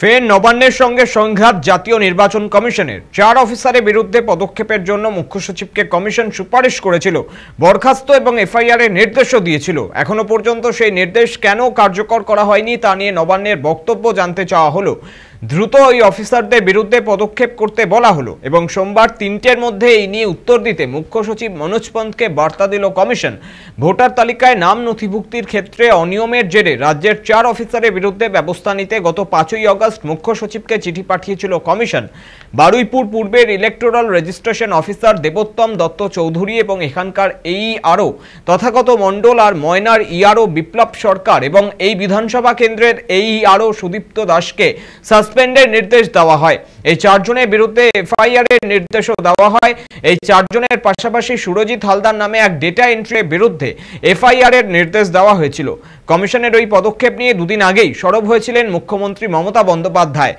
ফের নবান্নের সঙ্গে সংঘাত জাতীয় নির্বাচন কমিশনের। 4 অফিসারের বিরুদ্ধে পদক্ষেপের জন্য মুখ্য সচিবকে কমিশন সুপারিশ করেছিল, বরখাস্ত এবং এফআইআর এর নির্দেশও দিয়েছিল। এখনো পর্যন্ত সেই নির্দেশ কেন কার্যকর করা হয়নি তা নিয়ে নবান্নের বক্তব্য জানতে চাওয়া হলো। দ্রুত ওই অফিসারদের বিরুদ্ধে পদক্ষেপ করতে বলা হলো এবং সোমবার 3টের মধ্যে এই নিয়ে উত্তর দিতে মুখ্য সচিব মনোজ পন্তকে বার্তা দিল কমিশন। ভোটার তালিকায় নাম নথিভুক্তির ক্ষেত্রে অনিয়মের জেরে রাজ্যের 4 অফিসারের বিরুদ্ধে ব্যবস্থা নিতে গত 5ই আগস্ট মুখ্য সচিবকে চিঠি পাঠিয়েছিল কমিশন। বারুইপুর পূর্বের electoral registration officer Debottam Dutta Chowdhury এবং এখানকার ERO তথাগত মণ্ডল আর ময়নার ERO বিপ্লব সরকার এবং এই বিধানসভা কেন্দ্রের ERO সুদীপ্ত দাসকে সাসপেন্ডের নির্দেশ দেওয়া হয়। এই 4 জনের বিরুদ্ধে এফআইআর এর নির্দেশও দেওয়া হয়। এই 4 জনের পাশাপাশি সুরজিৎ হালদার নামে এক ডেটা এন্ট্রির বিরুদ্ধে এফআইআর এর নির্দেশ দেওয়া হয়েছিল। কমিশনের ওই পদক্ষেপ নিয়ে দুদিন আগেই সরব হয়েছিলেন মুখ্যমন্ত্রী মমতা বন্দ্যোপাধ্যায়।